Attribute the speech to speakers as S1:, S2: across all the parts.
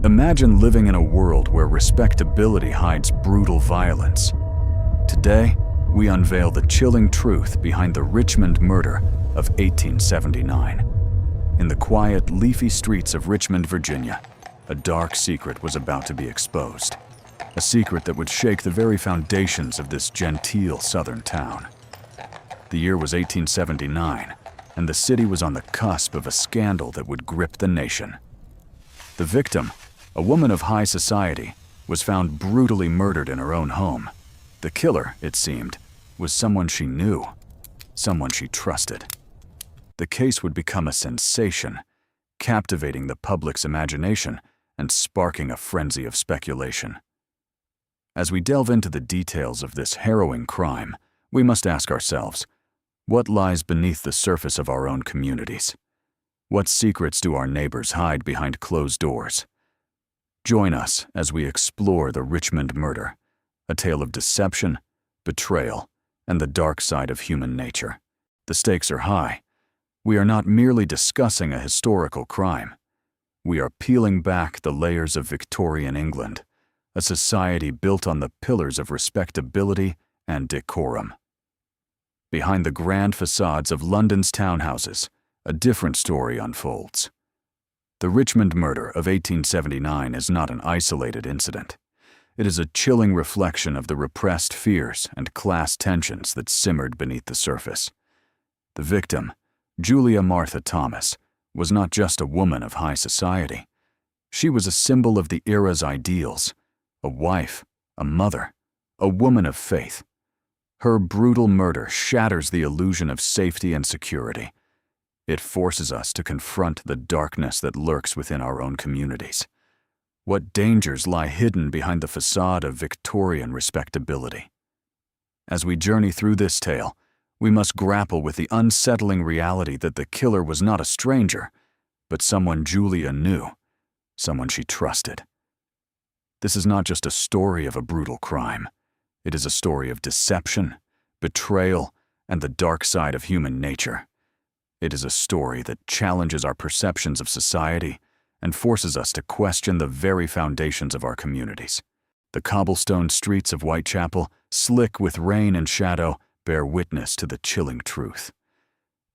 S1: Imagine living in a world where respectability hides brutal violence. Today, we unveil the chilling truth behind the Richmond murder of 1879. In the quiet, leafy streets of Richmond, Virginia, a dark secret was about to be exposed. A secret that would shake the very foundations of this genteel southern town. The year was 1879, and the city was on the cusp of a scandal that would grip the nation. The victim, a woman of high society, was found brutally murdered in her own home. The killer, it seemed, was someone she knew, someone she trusted. The case would become a sensation, captivating the public's imagination and sparking a frenzy of speculation. As we delve into the details of this harrowing crime, we must ask ourselves, what lies beneath the surface of our own communities? What secrets do our neighbors hide behind closed doors? Join us as we explore the Richmond murder, a tale of deception, betrayal, and the dark side of human nature. The stakes are high. We are not merely discussing a historical crime. We are peeling back the layers of Victorian England, a society built on the pillars of respectability and decorum. Behind the grand facades of London's townhouses, a different story unfolds. The Richmond murder of 1879 is not an isolated incident. It is a chilling reflection of the repressed fears and class tensions that simmered beneath the surface. The victim, Julia Martha Thomas, was not just a woman of high society. She was a symbol of the era's ideals, a wife, a mother, a woman of faith. Her brutal murder shatters the illusion of safety and security. It forces us to confront the darkness that lurks within our own communities. What dangers lie hidden behind the facade of Victorian respectability? As we journey through this tale, we must grapple with the unsettling reality that the killer was not a stranger, but someone Julia knew, someone she trusted. This is not just a story of a brutal crime. It is a story of deception, betrayal, and the dark side of human nature. It is a story that challenges our perceptions of society and forces us to question the very foundations of our communities. The cobblestone streets of Whitechapel, slick with rain and shadow, bear witness to the chilling truth.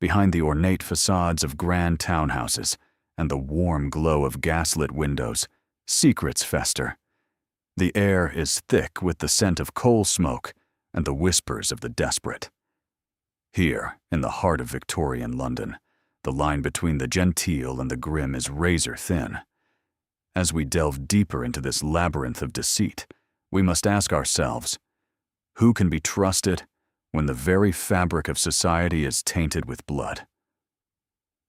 S1: Behind the ornate facades of grand townhouses and the warm glow of gaslit windows, secrets fester. The air is thick with the scent of coal smoke and the whispers of the desperate. Here, in the heart of Victorian London, the line between the genteel and the grim is razor thin. As we delve deeper into this labyrinth of deceit, we must ask ourselves, who can be trusted when the very fabric of society is tainted with blood?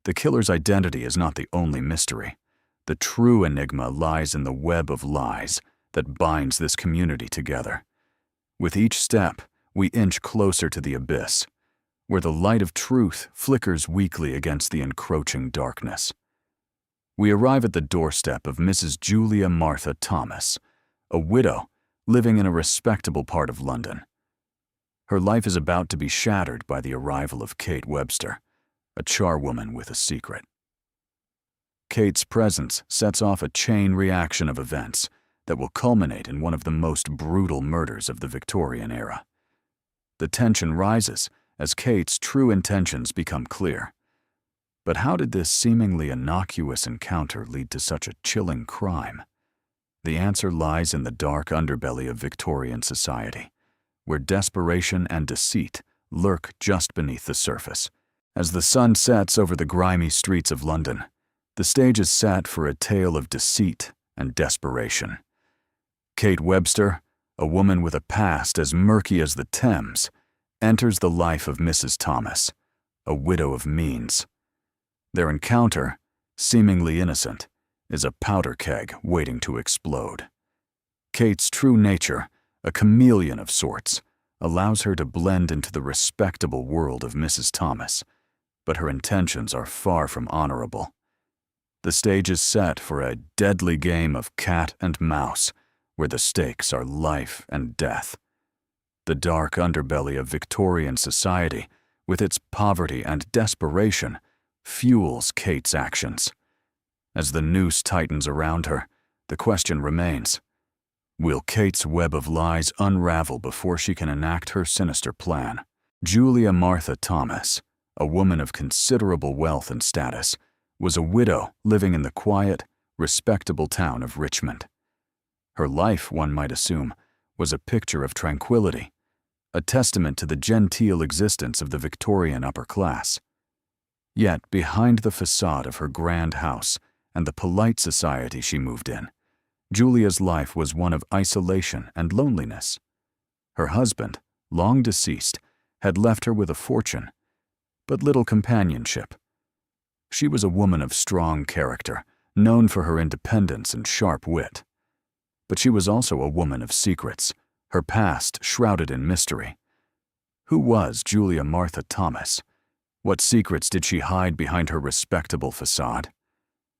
S1: The killer's identity is not the only mystery. The true enigma lies in the web of lies that binds this community together. With each step, we inch closer to the abyss, where the light of truth flickers weakly against the encroaching darkness. We arrive at the doorstep of Mrs. Julia Martha Thomas, a widow living in a respectable part of London. Her life is about to be shattered by the arrival of Kate Webster, a charwoman with a secret. Kate's presence sets off a chain reaction of events that will culminate in one of the most brutal murders of the Victorian era. The tension rises as Kate's true intentions become clear. But how did this seemingly innocuous encounter lead to such a chilling crime? The answer lies in the dark underbelly of Victorian society, where desperation and deceit lurk just beneath the surface. As the sun sets over the grimy streets of London, the stage is set for a tale of deceit and desperation. Kate Webster, a woman with a past as murky as the Thames, enters the life of Mrs. Thomas, a widow of means. Their encounter, seemingly innocent, is a powder keg waiting to explode. Kate's true nature, a chameleon of sorts, allows her to blend into the respectable world of Mrs. Thomas, but her intentions are far from honorable. The stage is set for a deadly game of cat and mouse, where the stakes are life and death. The dark underbelly of Victorian society, with its poverty and desperation, fuels Kate's actions. As the noose tightens around her, The question remains, will Kate's web of lies unravel before she can enact her sinister plan? Julia Martha Thomas, a woman of considerable wealth and status, was a widow living in the quiet, respectable town of Richmond. Her life, one might assume, was a picture of tranquility, a testament to the genteel existence of the Victorian upper class. Yet, behind the facade of her grand house and the polite society she moved in, Julia's life was one of isolation and loneliness. Her husband, long deceased, had left her with a fortune, but little companionship. She was a woman of strong character, known for her independence and sharp wit. But she was also a woman of secrets, her past shrouded in mystery. Who was Julia Martha Thomas? What secrets did she hide behind her respectable facade?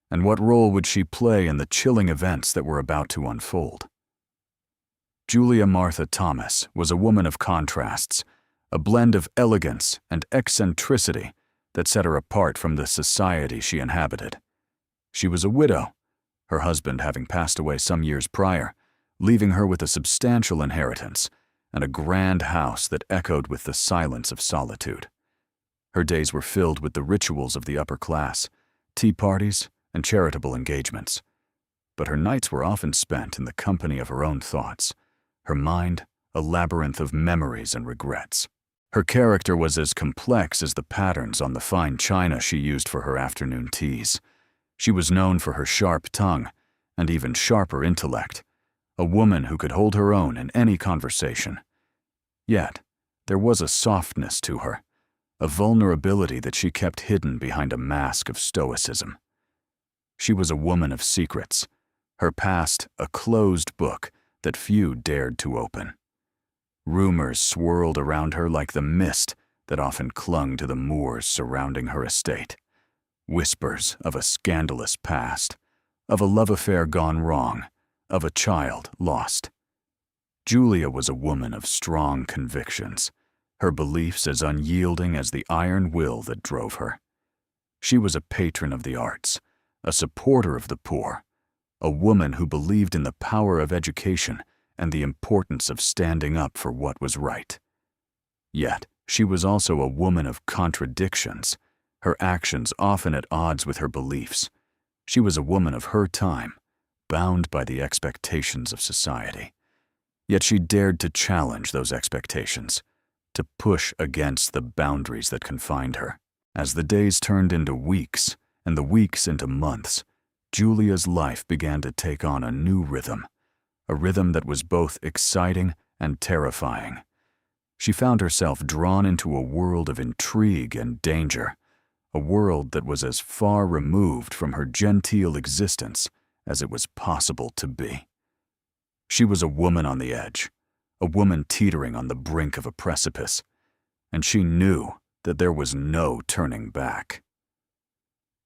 S1: And what role would she play in the chilling events that were about to unfold? Julia Martha Thomas was a woman of contrasts, a blend of elegance and eccentricity that set her apart from the society she inhabited. She was a widow, her husband having passed away some years prior, leaving her with a substantial inheritance and a grand house that echoed with the silence of solitude. Her days were filled with the rituals of the upper class, tea parties, and charitable engagements. But her nights were often spent in the company of her own thoughts, her mind a labyrinth of memories and regrets. Her character was as complex as the patterns on the fine china she used for her afternoon teas. She was known for her sharp tongue and even sharper intellect, a woman who could hold her own in any conversation. Yet, there was a softness to her, a vulnerability that she kept hidden behind a mask of stoicism. She was a woman of secrets, her past a closed book that few dared to open. Rumors swirled around her like the mist that often clung to the moors surrounding her estate. Whispers of a scandalous past, of a love affair gone wrong, of a child lost. Julia was a woman of strong convictions, her beliefs as unyielding as the iron will that drove her. She was a patron of the arts, a supporter of the poor, a woman who believed in the power of education and the importance of standing up for what was right. Yet, she was also a woman of contradictions, her actions often at odds with her beliefs. She was a woman of her time, bound by the expectations of society. Yet she dared to challenge those expectations, to push against the boundaries that confined her. As the days turned into weeks, and the weeks into months, Julia's life began to take on a new rhythm, a rhythm that was both exciting and terrifying. She found herself drawn into a world of intrigue and danger, a world that was as far removed from her genteel existence as it was possible to be. She was a woman on the edge, a woman teetering on the brink of a precipice, and she knew that there was no turning back.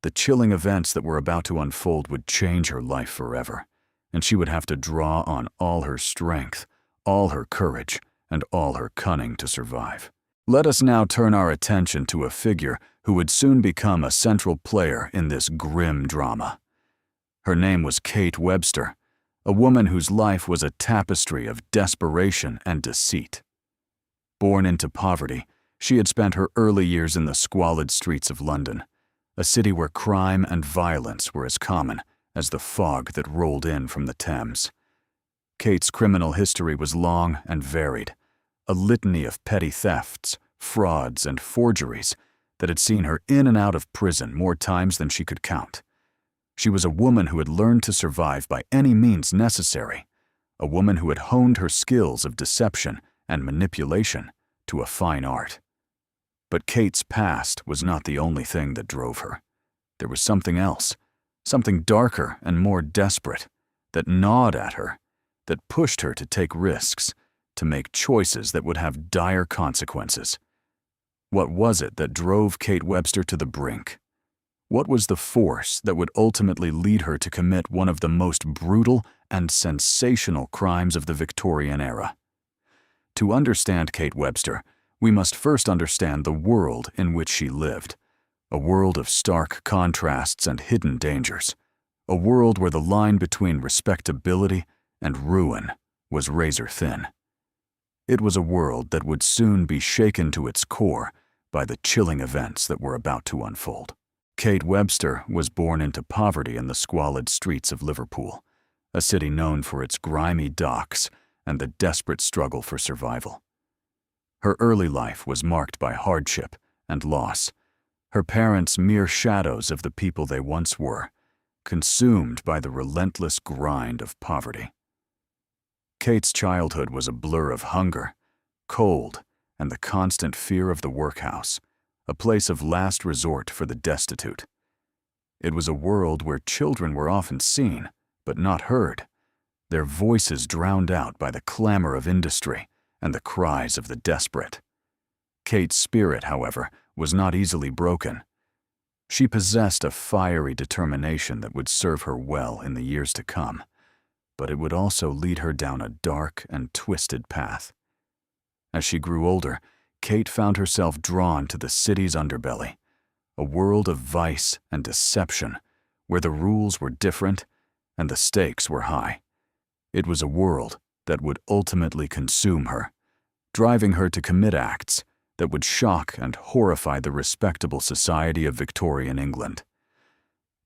S1: The chilling events that were about to unfold would change her life forever, and she would have to draw on all her strength, all her courage, and all her cunning to survive. Let us now turn our attention to a figure who would soon become a central player in this grim drama. Her name was Kate Webster, a woman whose life was a tapestry of desperation and deceit. Born into poverty, she had spent her early years in the squalid streets of London, a city where crime and violence were as common as the fog that rolled in from the Thames. Kate's criminal history was long and varied, a litany of petty thefts, frauds, and forgeries that had seen her in and out of prison more times than she could count. She was a woman who had learned to survive by any means necessary, a woman who had honed her skills of deception and manipulation to a fine art. But Kate's past was not the only thing that drove her. There was something else, something darker and more desperate, that gnawed at her, that pushed her to take risks, to make choices that would have dire consequences. What was it that drove Kate Webster to the brink? What was the force that would ultimately lead her to commit one of the most brutal and sensational crimes of the Victorian era? To understand Kate Webster, we must first understand the world in which she lived, a world of stark contrasts and hidden dangers, a world where the line between respectability and ruin was razor thin. It was a world that would soon be shaken to its core by the chilling events that were about to unfold. Kate Webster was born into poverty in the squalid streets of Liverpool, a city known for its grimy docks and the desperate struggle for survival. Her early life was marked by hardship and loss, her parents mere shadows of the people they once were, consumed by the relentless grind of poverty. Kate's childhood was a blur of hunger, cold, and the constant fear of the workhouse, a place of last resort for the destitute. It was a world where children were often seen, but not heard, their voices drowned out by the clamor of industry and the cries of the desperate. Kate's spirit, however, was not easily broken. She possessed a fiery determination that would serve her well in the years to come, but it would also lead her down a dark and twisted path. As she grew older, Kate found herself drawn to the city's underbelly, a world of vice and deception where the rules were different and the stakes were high. It was a world that would ultimately consume her, driving her to commit acts that would shock and horrify the respectable society of Victorian England.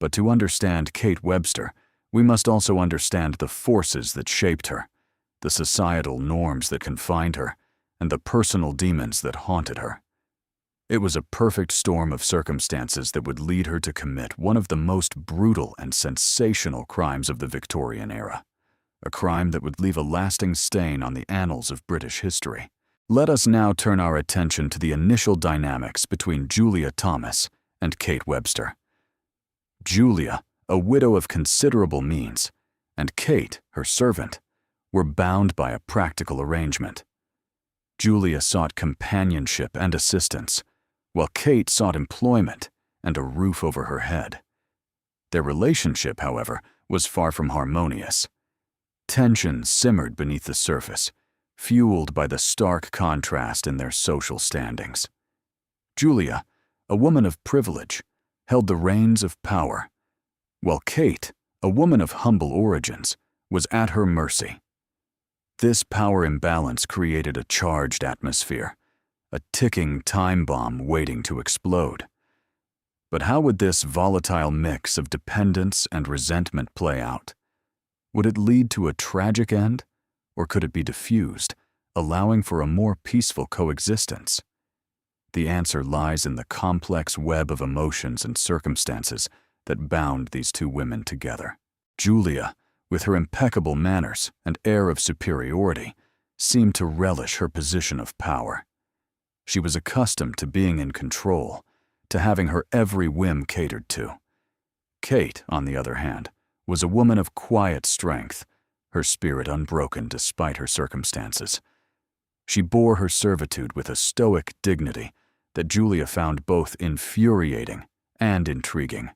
S1: But to understand Kate Webster, we must also understand the forces that shaped her, the societal norms that confined her, and the personal demons that haunted her. It was a perfect storm of circumstances that would lead her to commit one of the most brutal and sensational crimes of the Victorian era, a crime that would leave a lasting stain on the annals of British history. Let us now turn our attention to the initial dynamics between Julia Thomas and Kate Webster. Julia, a widow of considerable means, and Kate, her servant, were bound by a practical arrangement. Julia sought companionship and assistance, while Kate sought employment and a roof over her head. Their relationship, however, was far from harmonious. Tension simmered beneath the surface, fueled by the stark contrast in their social standings. Julia, a woman of privilege, held the reins of power, while Kate, a woman of humble origins, was at her mercy. This power imbalance created a charged atmosphere, a ticking time bomb waiting to explode. But how would this volatile mix of dependence and resentment play out? Would it lead to a tragic end, or could it be diffused, allowing for a more peaceful coexistence? The answer lies in the complex web of emotions and circumstances that bound these two women together. Julia, with her impeccable manners and air of superiority, seemed to relish her position of power. She was accustomed to being in control, to having her every whim catered to. Kate, on the other hand, was a woman of quiet strength, her spirit unbroken despite her circumstances. She bore her servitude with a stoic dignity that Julia found both infuriating and intriguing.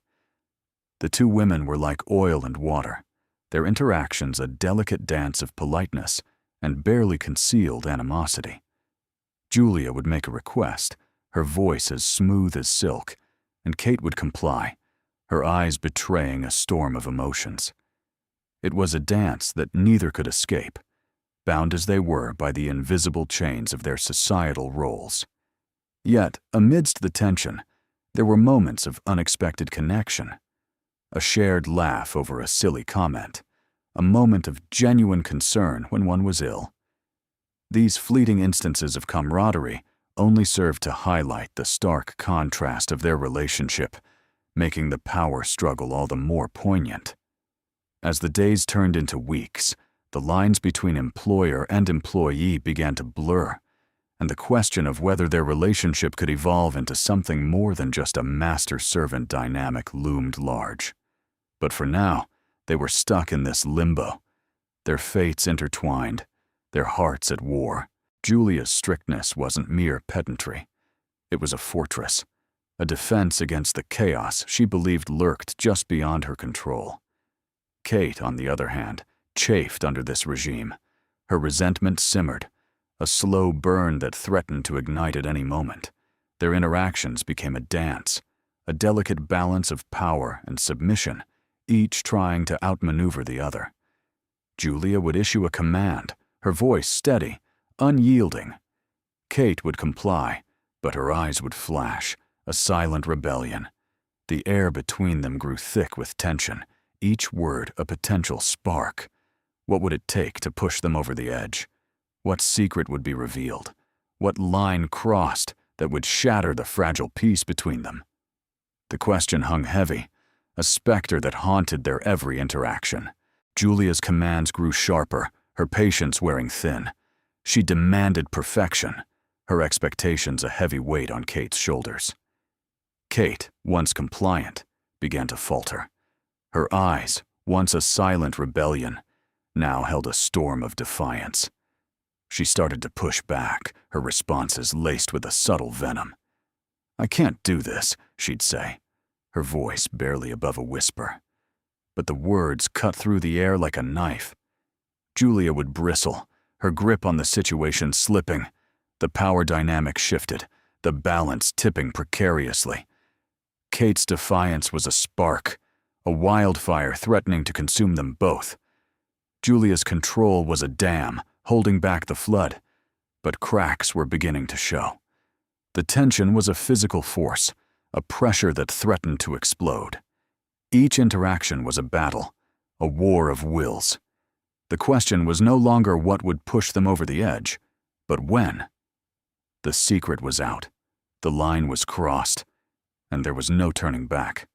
S1: The two women were like oil and water, their interactions a delicate dance of politeness and barely concealed animosity. Julia would make a request, her voice as smooth as silk, and Kate would comply, her eyes betraying a storm of emotions. It was a dance that neither could escape, bound as they were by the invisible chains of their societal roles. Yet, amidst the tension, there were moments of unexpected connection. A shared laugh over a silly comment, a moment of genuine concern when one was ill. These fleeting instances of camaraderie only served to highlight the stark contrast of their relationship, making the power struggle all the more poignant. As the days turned into weeks, the lines between employer and employee began to blur, and the question of whether their relationship could evolve into something more than just a master-servant dynamic loomed large. But for now, they were stuck in this limbo, their fates intertwined, their hearts at war. Julia's strictness wasn't mere pedantry. It was a fortress, a defense against the chaos she believed lurked just beyond her control. Kate, on the other hand, chafed under this regime. Her resentment simmered, a slow burn that threatened to ignite at any moment. Their interactions became a dance, a delicate balance of power and submission, each trying to outmaneuver the other. Julia would issue a command, her voice steady, unyielding. Kate would comply, but her eyes would flash, a silent rebellion. The air between them grew thick with tension, each word a potential spark. What would it take to push them over the edge? What secret would be revealed? What line crossed that would shatter the fragile peace between them? The question hung heavy, a specter that haunted their every interaction. Julia's commands grew sharper, her patience wearing thin. She demanded perfection, her expectations a heavy weight on Kate's shoulders. Kate, once compliant, began to falter. Her eyes, once a silent rebellion, now held a storm of defiance. She started to push back, her responses laced with a subtle venom. "I can't do this," she'd say, her voice barely above a whisper. But the words cut through the air like a knife. Julia would bristle, her grip on the situation slipping. The power dynamic shifted, the balance tipping precariously. Kate's defiance was a spark, a wildfire threatening to consume them both. Julia's control was a dam, holding back the flood, but cracks were beginning to show. The tension was a physical force, a pressure that threatened to explode. Each interaction was a battle, a war of wills. The question was no longer what would push them over the edge, but when. The secret was out, the line was crossed, and there was no turning back.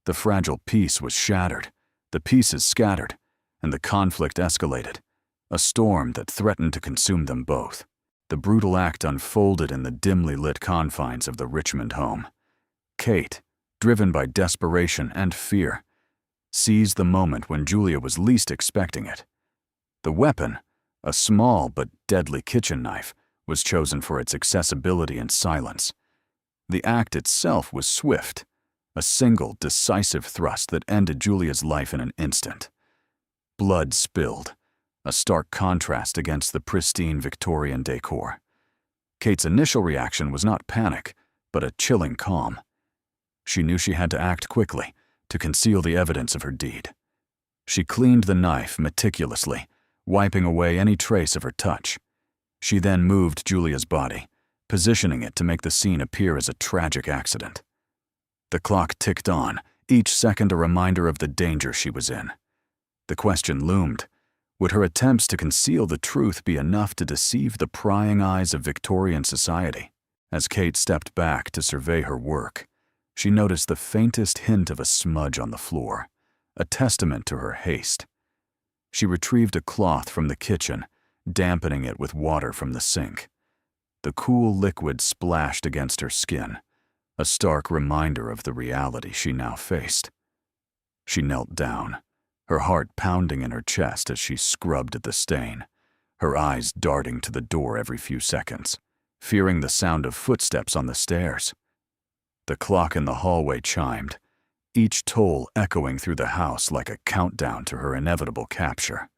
S1: The fragile peace was shattered, the pieces scattered, and the conflict escalated, a storm that threatened to consume them both. The brutal act unfolded in the dimly lit confines of the Richmond home. Kate, driven by desperation and fear, seized the moment when Julia was least expecting it. The weapon, a small but deadly kitchen knife, was chosen for its accessibility and silence. The act itself was swift, a single, decisive thrust that ended Julia's life in an instant. Blood spilled, a stark contrast against the pristine Victorian decor. Kate's initial reaction was not panic, but a chilling calm. She knew she had to act quickly, to conceal the evidence of her deed. She cleaned the knife meticulously, wiping away any trace of her touch. She then moved Julia's body, positioning it to make the scene appear as a tragic accident. The clock ticked on, each second a reminder of the danger she was in. The question loomed: would her attempts to conceal the truth be enough to deceive the prying eyes of Victorian society? As Kate stepped back to survey her work, she noticed the faintest hint of a smudge on the floor, a testament to her haste. She retrieved a cloth from the kitchen, dampening it with water from the sink. The cool liquid splashed against her skin, a stark reminder of the reality she now faced. She knelt down, her heart pounding in her chest as she scrubbed at the stain, her eyes darting to the door every few seconds, fearing the sound of footsteps on the stairs. The clock in the hallway chimed, each toll echoing through the house like a countdown to her inevitable capture.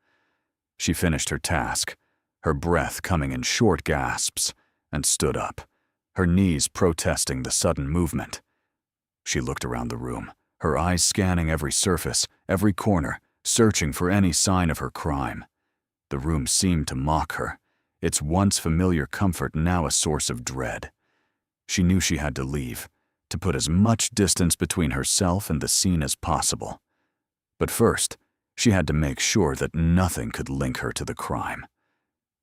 S1: She finished her task, her breath coming in short gasps, and stood up, her knees protesting the sudden movement. She looked around the room, her eyes scanning every surface, every corner, searching for any sign of her crime. The room seemed to mock her, its once familiar comfort now a source of dread. She knew she had to leave, to put as much distance between herself and the scene as possible. But first, she had to make sure that nothing could link her to the crime.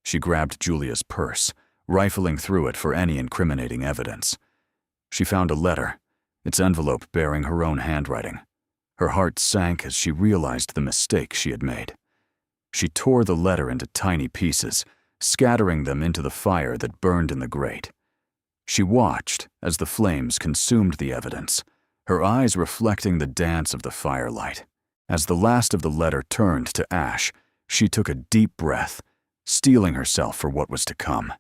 S1: She grabbed Julia's purse, rifling through it for any incriminating evidence. She found a letter, its envelope bearing her own handwriting. Her heart sank as she realized the mistake she had made. She tore the letter into tiny pieces, scattering them into the fire that burned in the grate. She watched as the flames consumed the evidence, her eyes reflecting the dance of the firelight. As the last of the letter turned to ash, she took a deep breath, steeling herself for what was to come.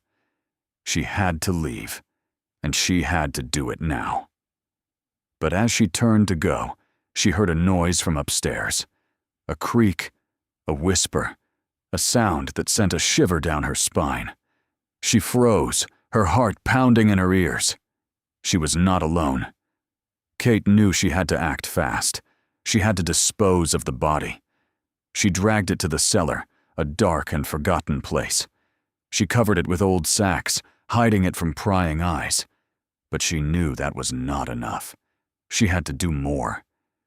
S1: She had to leave, and she had to do it now. But as she turned to go, she heard a noise from upstairs. A creak, a whisper, a sound that sent a shiver down her spine. She froze, her heart pounding in her ears. She was not alone. Kate knew she had to act fast. She had to dispose of the body. She dragged it to the cellar, a dark and forgotten place. She covered it with old sacks, hiding it from prying eyes. But she knew that was not enough. She had to do more.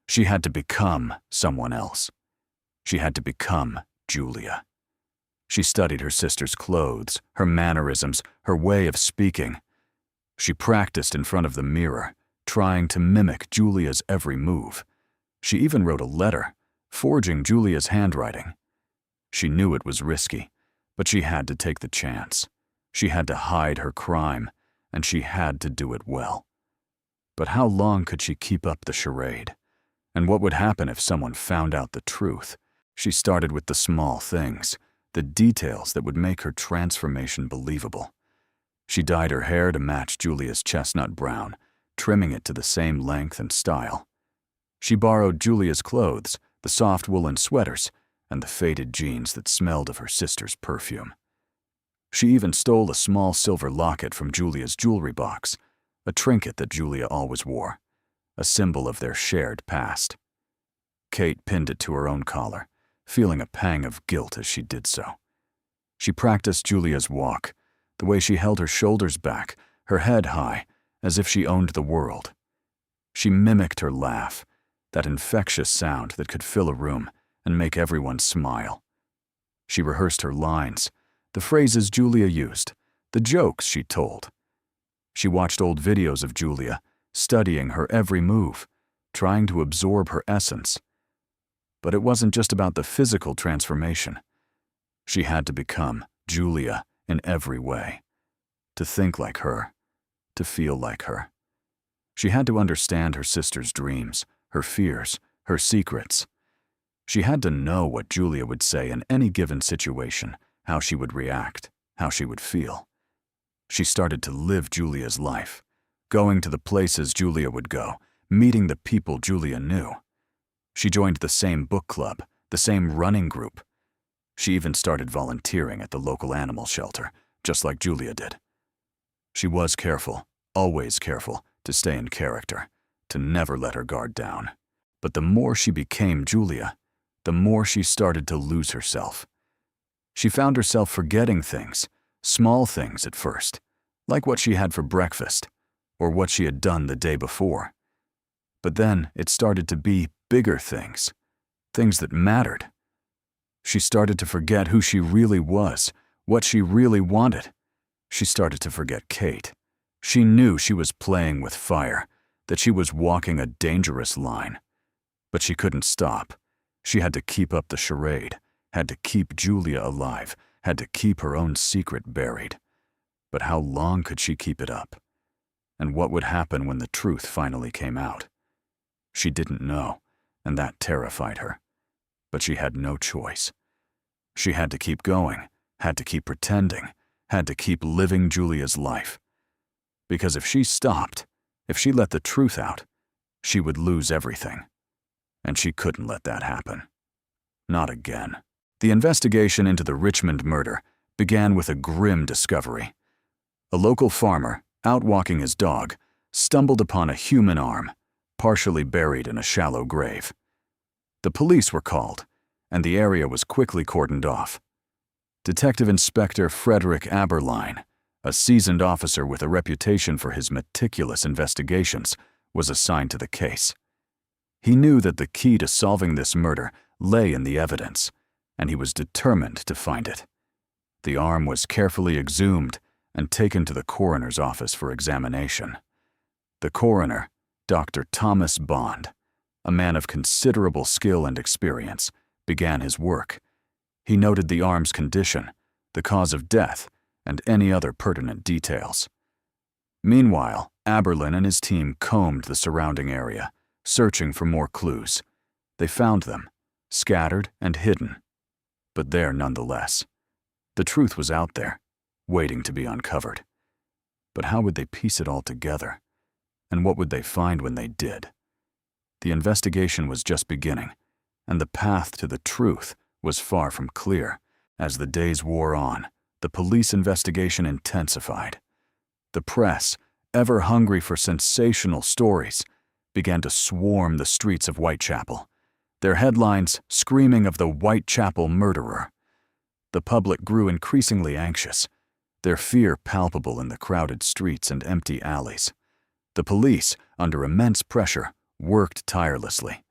S1: She had to become someone else. She had to become Julia. She studied her sister's clothes, her mannerisms, her way of speaking. She practiced in front of the mirror, trying to mimic Julia's every move. She even wrote a letter, forging Julia's handwriting. She knew it was risky, but she had to take the chance. She had to hide her crime, and she had to do it well. But how long could she keep up the charade? And what would happen if someone found out the truth? She started with the small things, the details that would make her transformation believable. She dyed her hair to match Julia's chestnut brown, trimming it to the same length and style. She borrowed Julia's clothes, the soft woolen sweaters, and the faded jeans that smelled of her sister's perfume. She even stole a small silver locket from Julia's jewelry box, a trinket that Julia always wore, a symbol of their shared past. Kate pinned it to her own collar, feeling a pang of guilt as she did so. She practiced Julia's walk, the way she held her shoulders back, her head high, as if she owned the world. She mimicked her laugh, that infectious sound that could fill a room and make everyone smile. She rehearsed her lines, the phrases Julia used, the jokes she told. She watched old videos of Julia, studying her every move, trying to absorb her essence. But it wasn't just about the physical transformation. She had to become Julia in every way, to think like her, to feel like her. She had to understand her sister's dreams, her fears, her secrets. She had to know what Julia would say in any given situation, how she would react, how she would feel. She started to live Julia's life, going to the places Julia would go, meeting the people Julia knew. She joined the same book club, the same running group. She even started volunteering at the local animal shelter, just like Julia did. She was careful, always careful, to stay in character, to never let her guard down. But the more she became Julia, the more she started to lose herself. She found herself forgetting things, small things at first, like what she had for breakfast, or what she had done the day before. But then it started to be bigger things, things that mattered. She started to forget who she really was, what she really wanted. She started to forget Kate. She knew she was playing with fire, that she was walking a dangerous line. But she couldn't stop. She had to keep up the charade, had to keep Julia alive, had to keep her own secret buried. But how long could she keep it up? And what would happen when the truth finally came out? She didn't know, and that terrified her. But she had no choice. She had to keep going, had to keep pretending, had to keep living Julia's life. Because if she stopped, if she let the truth out, she would lose everything. And she couldn't let that happen. Not again. The investigation into the Richmond murder began with a grim discovery. A local farmer, out walking his dog, stumbled upon a human arm, partially buried in a shallow grave. The police were called, and the area was quickly cordoned off. Detective Inspector Frederick Aberline, a seasoned officer with a reputation for his meticulous investigations, was assigned to the case. He knew that the key to solving this murder lay in the evidence, and he was determined to find it. The arm was carefully exhumed and taken to the coroner's office for examination. The coroner, Dr. Thomas Bond, a man of considerable skill and experience, began his work. He noted the arm's condition, the cause of death, and any other pertinent details. Meanwhile, Aberlin and his team combed the surrounding area, searching for more clues. They found them, scattered and hidden, but there nonetheless. The truth was out there, waiting to be uncovered. But how would they piece it all together? And what would they find when they did? The investigation was just beginning, and the path to the truth was far from clear. As the days wore on, the police investigation intensified. The press, ever hungry for sensational stories, began to swarm the streets of Whitechapel, their headlines screaming of the Whitechapel murderer. The public grew increasingly anxious, their fear palpable in the crowded streets and empty alleys. The police, under immense pressure, worked tirelessly,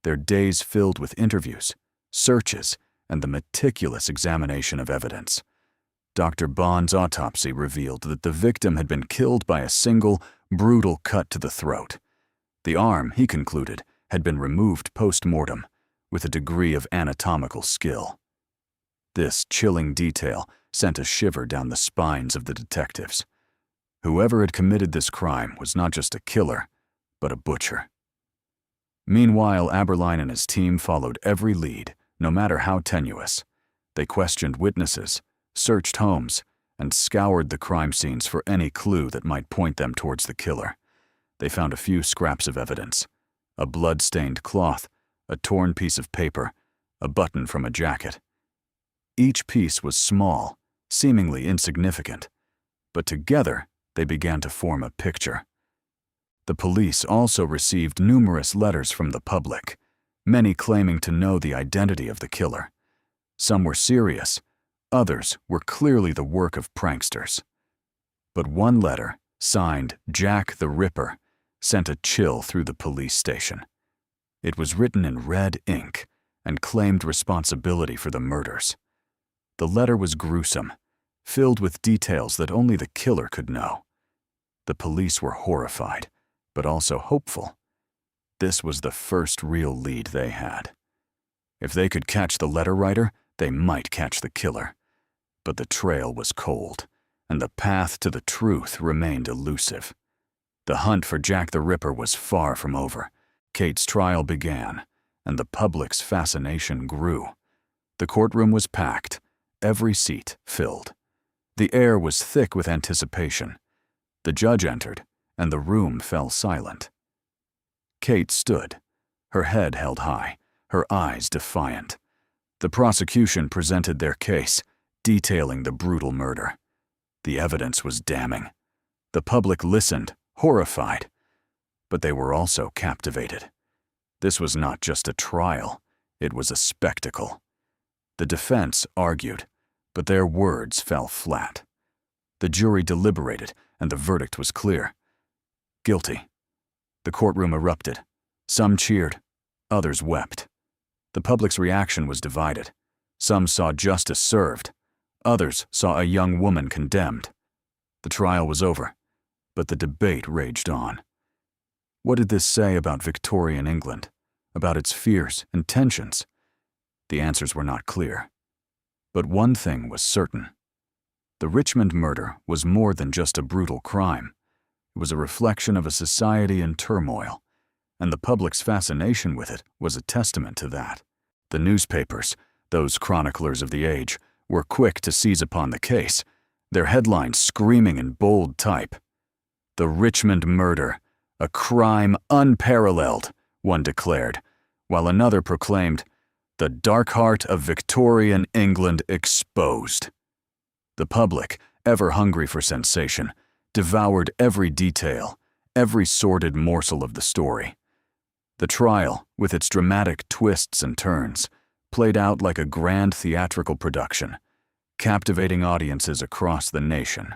S1: their days filled with interviews, searches, and the meticulous examination of evidence. Dr. Bond's autopsy revealed that the victim had been killed by a single, brutal cut to the throat. The arm, he concluded, had been removed post-mortem, with a degree of anatomical skill. This chilling detail sent a shiver down the spines of the detectives. Whoever had committed this crime was not just a killer, but a butcher. Meanwhile, Abberline and his team followed every lead, no matter how tenuous. They questioned witnesses, searched homes, and scoured the crime scenes for any clue that might point them towards the killer. They found a few scraps of evidence: a blood-stained cloth, a torn piece of paper, a button from a jacket. Each piece was small, seemingly insignificant, but together they began to form a picture. The police also received numerous letters from the public, many claiming to know the identity of the killer. Some were serious, others were clearly the work of pranksters. But one letter, signed Jack the Ripper, sent a chill through the police station. It was written in red ink and claimed responsibility for the murders. The letter was gruesome, filled with details that only the killer could know. The police were horrified, but also hopeful. This was the first real lead they had. If they could catch the letter writer, they might catch the killer. But the trail was cold, and the path to the truth remained elusive. The hunt for Jack the Ripper was far from over. Kate's trial began, and the public's fascination grew. The courtroom was packed, every seat filled. The air was thick with anticipation. The judge entered, and the room fell silent. Kate stood, her head held high, her eyes defiant. The prosecution presented their case, detailing the brutal murder. The evidence was damning. The public listened, horrified, but they were also captivated. This was not just a trial, it was a spectacle. The defense argued, but their words fell flat. The jury deliberated, and the verdict was clear: guilty. The courtroom erupted. Some cheered, others wept. The public's reaction was divided. Some saw justice served, others saw a young woman condemned. The trial was over, but the debate raged on. What did this say about Victorian England, about its fears and tensions? The answers were not clear. But one thing was certain. The Richmond murder was more than just a brutal crime. It was a reflection of a society in turmoil, and the public's fascination with it was a testament to that. The newspapers, those chroniclers of the age, were quick to seize upon the case, their headlines screaming in bold type. "The Richmond murder, a crime unparalleled," one declared, while another proclaimed, "The dark heart of Victorian England exposed." The public, ever hungry for sensation, devoured every detail, every sordid morsel of the story. The trial, with its dramatic twists and turns, played out like a grand theatrical production, captivating audiences across the nation.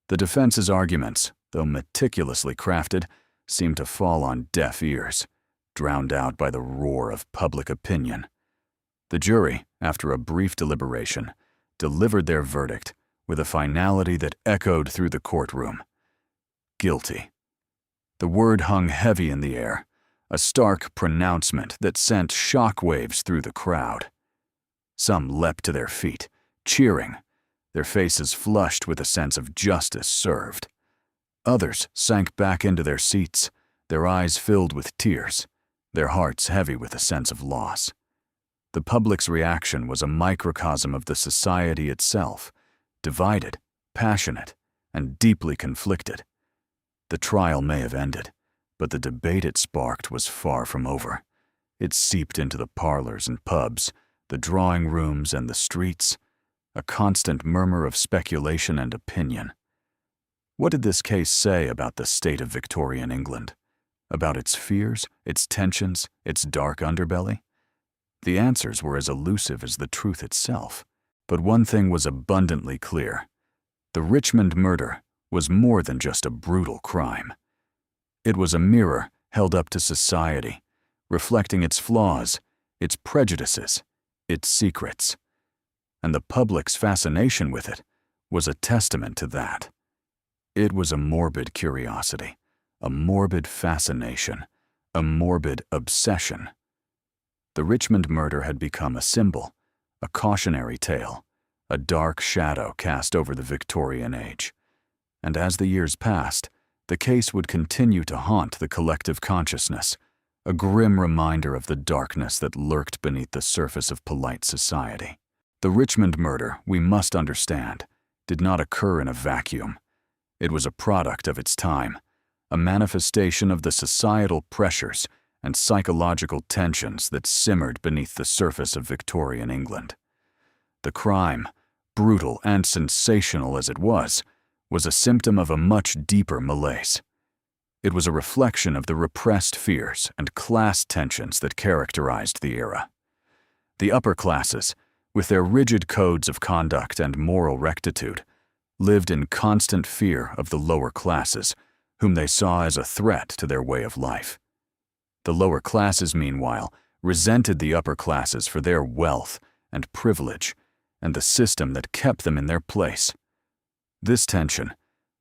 S1: The defense's arguments, though meticulously crafted, seemed to fall on deaf ears, drowned out by the roar of public opinion. The jury, after a brief deliberation, delivered their verdict with a finality that echoed through the courtroom: guilty. The word hung heavy in the air, a stark pronouncement that sent shockwaves through the crowd. Some leapt to their feet, cheering, their faces flushed with a sense of justice served. Others sank back into their seats, their eyes filled with tears, their hearts heavy with a sense of loss. The public's reaction was a microcosm of the society itself, divided, passionate, and deeply conflicted. The trial may have ended, but the debate it sparked was far from over. It seeped into the parlors and pubs, the drawing rooms and the streets, a constant murmur of speculation and opinion. What did this case say about the state of Victorian England? about its fears, its tensions, its dark underbelly? The answers were as elusive as the truth itself. But one thing was abundantly clear. The Richmond murder was more than just a brutal crime. It was a mirror held up to society, reflecting its flaws, its prejudices, its secrets. And the public's fascination with it was a testament to that. It was a morbid curiosity, a morbid fascination, a morbid obsession. The Richmond murder had become a symbol, a cautionary tale, a dark shadow cast over the Victorian age. And as the years passed, the case would continue to haunt the collective consciousness, a grim reminder of the darkness that lurked beneath the surface of polite society. The Richmond murder, we must understand, did not occur in a vacuum. It was a product of its time, a manifestation of the societal pressures and psychological tensions that simmered beneath the surface of Victorian England. The crime, brutal and sensational as it was a symptom of a much deeper malaise. It was a reflection of the repressed fears and class tensions that characterized the era. The upper classes, with their rigid codes of conduct and moral rectitude, lived in constant fear of the lower classes, whom they saw as a threat to their way of life. The lower classes, meanwhile, resented the upper classes for their wealth and privilege and the system that kept them in their place. This tension,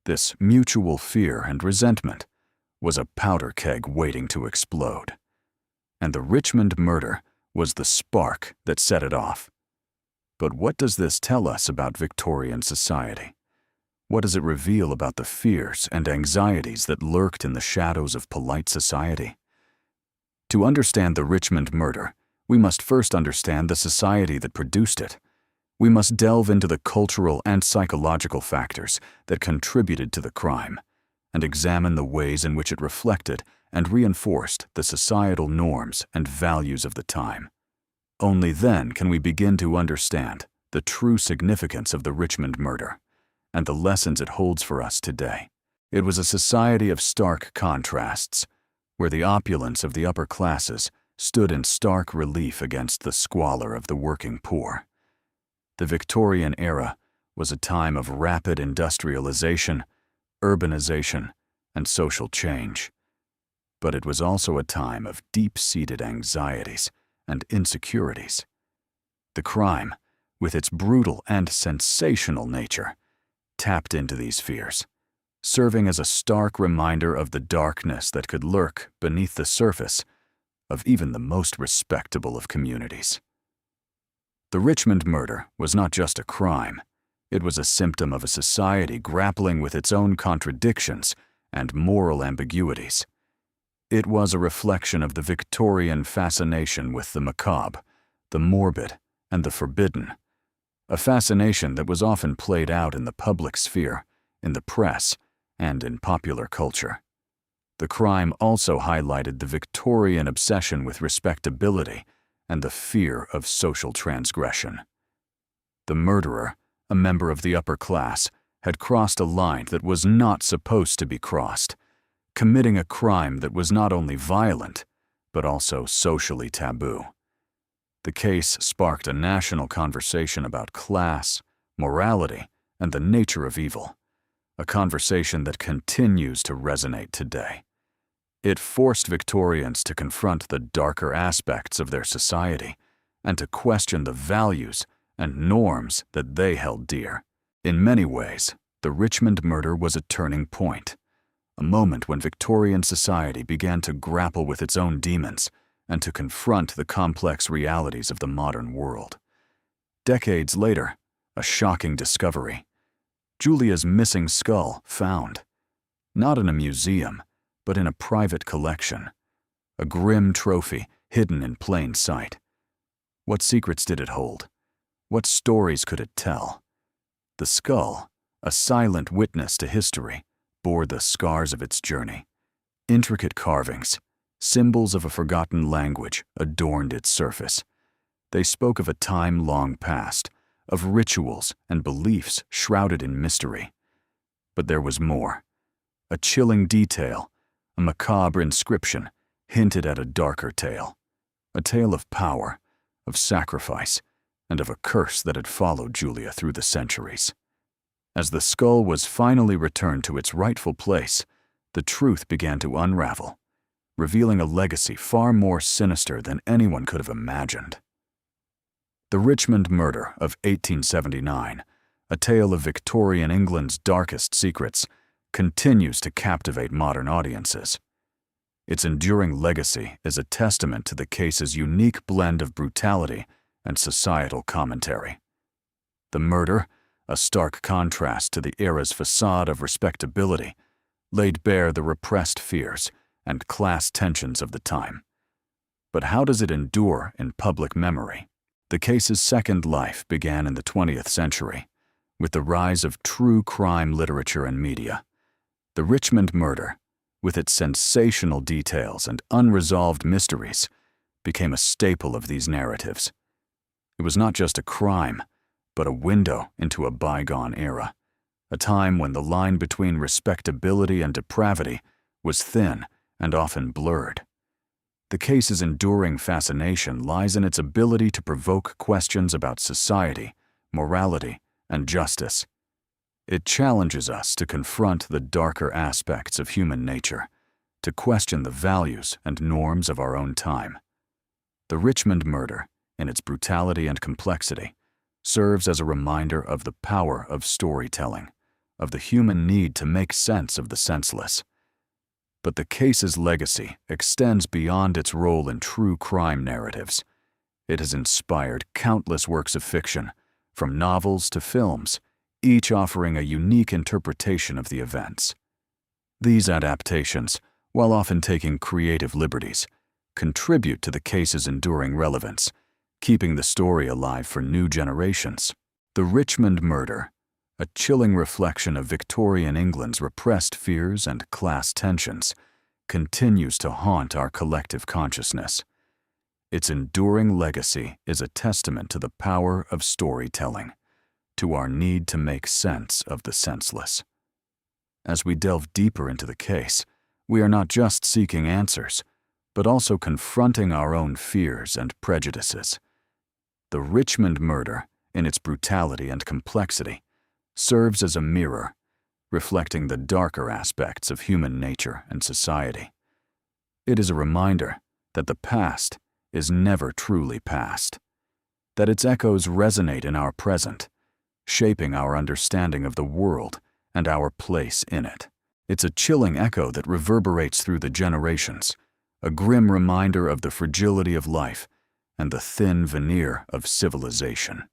S1: this mutual fear and resentment, was a powder keg waiting to explode. And the Richmond murder was the spark that set it off. But what does this tell us about Victorian society? What does it reveal about the fears and anxieties that lurked in the shadows of polite society? To understand the Richmond murder, we must first understand the society that produced it. We must delve into the cultural and psychological factors that contributed to the crime, and examine the ways in which it reflected and reinforced the societal norms and values of the time. Only then can we begin to understand the true significance of the Richmond murder and the lessons it holds for us today. It was a society of stark contrasts, where the opulence of the upper classes stood in stark relief against the squalor of the working poor. The Victorian era was a time of rapid industrialization, urbanization, and social change. But it was also a time of deep-seated anxieties and insecurities. The crime, with its brutal and sensational nature, tapped into these fears, serving as a stark reminder of the darkness that could lurk beneath the surface of even the most respectable of communities. The Richmond murder was not just a crime. It was a symptom of a society grappling with its own contradictions and moral ambiguities. It was a reflection of the Victorian fascination with the macabre, the morbid, and the forbidden, a fascination that was often played out in the public sphere, in the press, and in popular culture. The crime also highlighted the Victorian obsession with respectability and the fear of social transgression. The murderer, a member of the upper class, had crossed a line that was not supposed to be crossed, committing a crime that was not only violent, but also socially taboo. The case sparked a national conversation about class, morality, and the nature of evil, a conversation that continues to resonate today. It forced Victorians to confront the darker aspects of their society and to question the values and norms that they held dear. In many ways, the Richmond murder was a turning point, a moment when Victorian society began to grapple with its own demons and to confront the complex realities of the modern world. Decades later, a shocking discovery. Julia's missing skull found, not in a museum, but in a private collection, a grim trophy hidden in plain sight. What secrets did it hold? What stories could it tell? The skull, a silent witness to history, bore the scars of its journey. Intricate carvings, symbols of a forgotten language, adorned its surface. They spoke of a time long past, of rituals and beliefs shrouded in mystery. But there was more. A chilling detail, A macabre inscription hinted at a darker tale, a tale of power, of sacrifice, and of a curse that had followed Julia through the centuries. As the skull was finally returned to its rightful place, the truth began to unravel, revealing a legacy far more sinister than anyone could have imagined. The Richmond murder of 1879, a tale of Victorian England's darkest secrets, continues to captivate modern audiences. Its enduring legacy is a testament to the case's unique blend of brutality and societal commentary. The murder, a stark contrast to the era's facade of respectability, laid bare the repressed fears and class tensions of the time. But how does it endure in public memory? The case's second life began in the 20th century, with the rise of true crime literature and media. The Richmond murder, with its sensational details and unresolved mysteries, became a staple of these narratives. It was not just a crime, but a window into a bygone era, a time when the line between respectability and depravity was thin and often blurred. The case's enduring fascination lies in its ability to provoke questions about society, morality, and justice. It challenges us to confront the darker aspects of human nature, to question the values and norms of our own time. The Richmond murder, in its brutality and complexity, serves as a reminder of the power of storytelling, of the human need to make sense of the senseless. But the case's legacy extends beyond its role in true crime narratives. It has inspired countless works of fiction, from novels to films, each offering a unique interpretation of the events. These adaptations, while often taking creative liberties, contribute to the case's enduring relevance, keeping the story alive for new generations. The Richmond murder, a chilling reflection of Victorian England's repressed fears and class tensions, continues to haunt our collective consciousness. Its enduring legacy is a testament to the power of storytelling, to our need to make sense of the senseless. As we delve deeper into the case, we are not just seeking answers, but also confronting our own fears and prejudices. The Richmond murder, in its brutality and complexity, serves as a mirror, reflecting the darker aspects of human nature and society. It is a reminder that the past is never truly past, that its echoes resonate in our present, shaping our understanding of the world and our place in it. It's a chilling echo that reverberates through the generations, a grim reminder of the fragility of life and the thin veneer of civilization.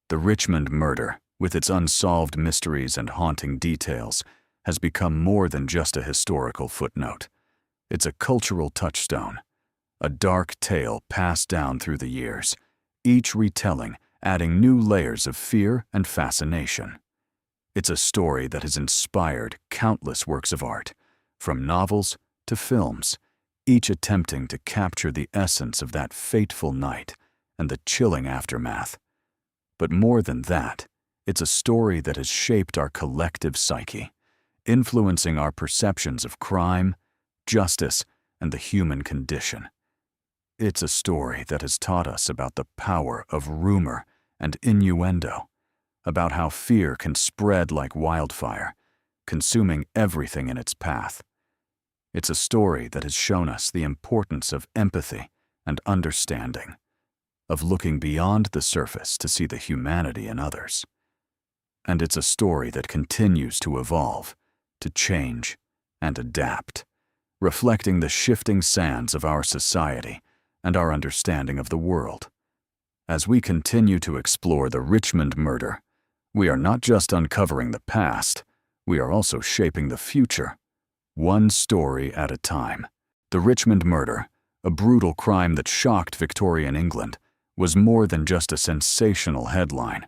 S1: The Richmond murder, with its unsolved mysteries and haunting details, has become more than just a historical footnote. It's a cultural touchstone, a dark tale passed down through the years, each retelling adding new layers of fear and fascination. It's a story that has inspired countless works of art, from novels to films, each attempting to capture the essence of that fateful night and the chilling aftermath. But more than that, it's a story that has shaped our collective psyche, influencing our perceptions of crime, justice, and the human condition. It's a story that has taught us about the power of rumor and innuendo, about how fear can spread like wildfire, consuming everything in its path. It's a story that has shown us the importance of empathy and understanding, of looking beyond the surface to see the humanity in others. And it's a story that continues to evolve, to change, and adapt, reflecting the shifting sands of our society and our understanding of the world. As we continue to explore the Richmond murder, we are not just uncovering the past, we are also shaping the future, one story at a time. The Richmond murder, a brutal crime that shocked Victorian England, was more than just a sensational headline.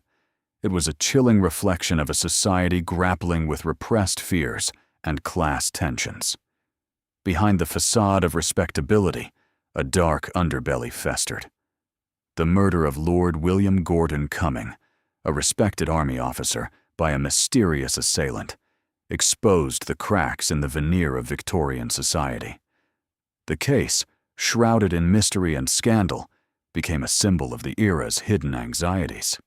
S1: It was a chilling reflection of a society grappling with repressed fears and class tensions. Behind the facade of respectability, a dark underbelly festered. The murder of Lord William Gordon Cumming, a respected army officer, by a mysterious assailant, exposed the cracks in the veneer of Victorian society. The case, shrouded in mystery and scandal, became a symbol of the era's hidden anxieties.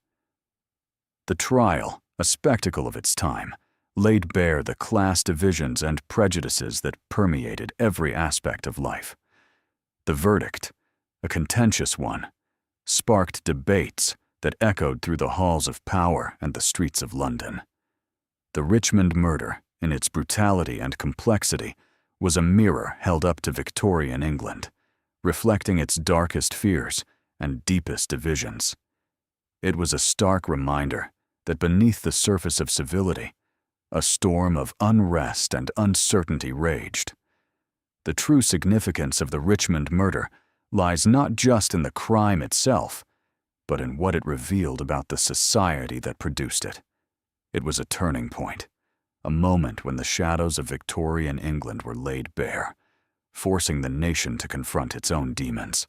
S1: The trial, a spectacle of its time, laid bare the class divisions and prejudices that permeated every aspect of life. The verdict, a contentious one, sparked debates that echoed through the halls of power and the streets of London. The Richmond murder, in its brutality and complexity, was a mirror held up to Victorian England, reflecting its darkest fears and deepest divisions. It was a stark reminder that beneath the surface of civility, a storm of unrest and uncertainty raged. The true significance of the Richmond murder lies not just in the crime itself, but in what it revealed about the society that produced it. It was a turning point, a moment when the shadows of Victorian England were laid bare, forcing the nation to confront its own demons.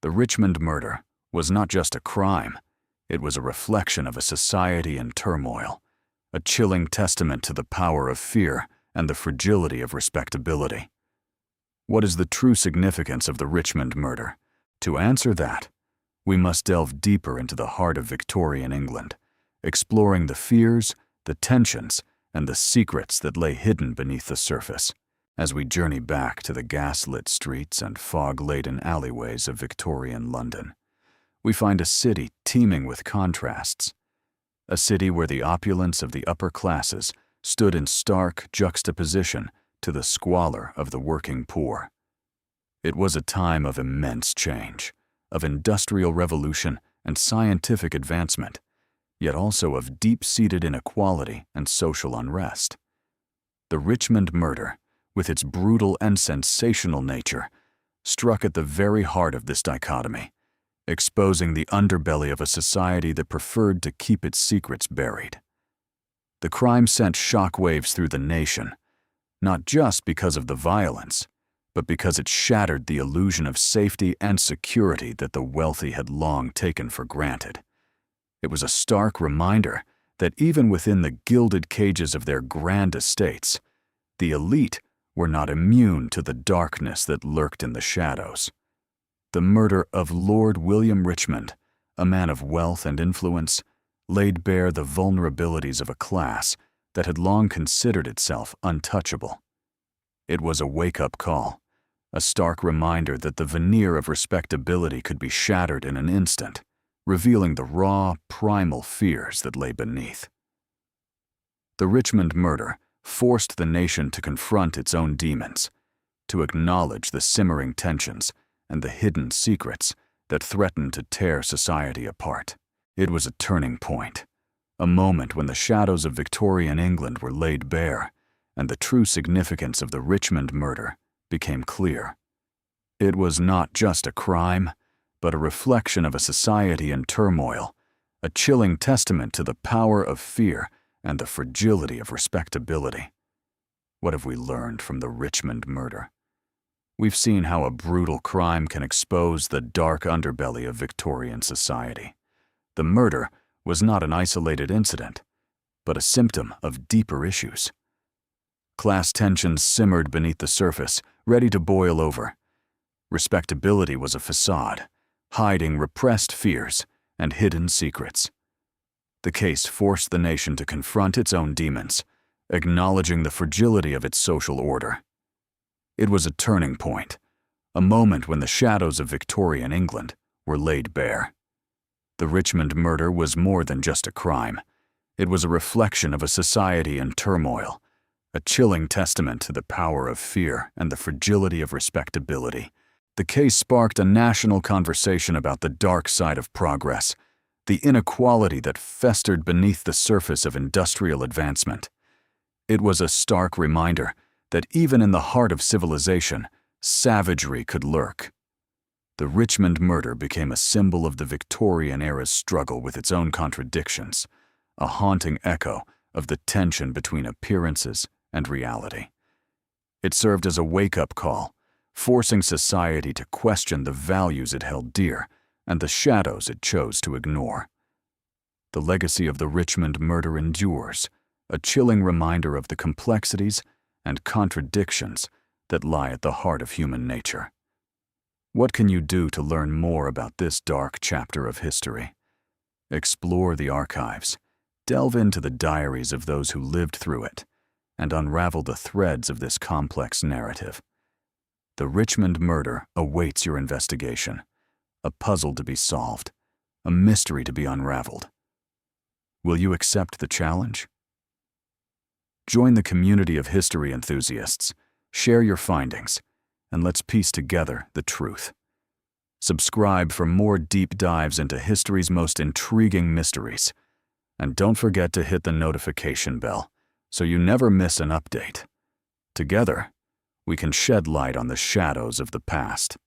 S1: The Richmond murder was not just a crime, it was a reflection of a society in turmoil, a chilling testament to the power of fear and the fragility of respectability. What is the true significance of the Richmond murder? To answer that, we must delve deeper into the heart of Victorian England, exploring the fears, the tensions, and the secrets that lay hidden beneath the surface. As we journey back to the gas-lit streets and fog-laden alleyways of Victorian London, we find a city teeming with contrasts, a city where the opulence of the upper classes stood in stark juxtaposition to the squalor of the working poor. It was a time of immense change, of industrial revolution and scientific advancement, yet also of deep-seated inequality and social unrest. The Richmond murder, with its brutal and sensational nature, struck at the very heart of this dichotomy, exposing the underbelly of a society that preferred to keep its secrets buried. The crime sent shockwaves through the nation, not just because of the violence, but because it shattered the illusion of safety and security that the wealthy had long taken for granted. It was a stark reminder that even within the gilded cages of their grand estates, the elite were not immune to the darkness that lurked in the shadows. The murder of Lord William Richmond, a man of wealth and influence, laid bare the vulnerabilities of a class that had long considered itself untouchable. It was a wake-up call, a stark reminder that the veneer of respectability could be shattered in an instant, revealing the raw, primal fears that lay beneath. The Richmond murder forced the nation to confront its own demons, to acknowledge the simmering tensions and the hidden secrets that threatened to tear society apart. It was a turning point, a moment when the shadows of Victorian England were laid bare, and the true significance of the Richmond murder became clear. It was not just a crime, but a reflection of a society in turmoil, a chilling testament to the power of fear and the fragility of respectability. What have we learned from the Richmond murder? We've seen how a brutal crime can expose the dark underbelly of Victorian society. The murder was not an isolated incident, but a symptom of deeper issues. Class tensions simmered beneath the surface, ready to boil over. Respectability was a facade, hiding repressed fears and hidden secrets. The case forced the nation to confront its own demons, acknowledging the fragility of its social order. It was a turning point, a moment when the shadows of Victorian England were laid bare. The Richmond murder was more than just a crime. It was a reflection of a society in turmoil, a chilling testament to the power of fear and the fragility of respectability. The case sparked a national conversation about the dark side of progress, the inequality that festered beneath the surface of industrial advancement. It was a stark reminder that even in the heart of civilization, savagery could lurk. The Richmond murder became a symbol of the Victorian era's struggle with its own contradictions, a haunting echo of the tension between appearances and reality. It served as a wake-up call, forcing society to question the values it held dear and the shadows it chose to ignore. The legacy of the Richmond murder endures, a chilling reminder of the complexities and contradictions that lie at the heart of human nature. What can you do to learn more about this dark chapter of history? Explore the archives, delve into the diaries of those who lived through it, and unravel the threads of this complex narrative. The Richmond murder awaits your investigation, a puzzle to be solved, a mystery to be unraveled. Will you accept the challenge? Join the community of history enthusiasts, share your findings, and let's piece together the truth. Subscribe for more deep dives into history's most intriguing mysteries. And don't forget to hit the notification bell so you never miss an update. Together, we can shed light on the shadows of the past.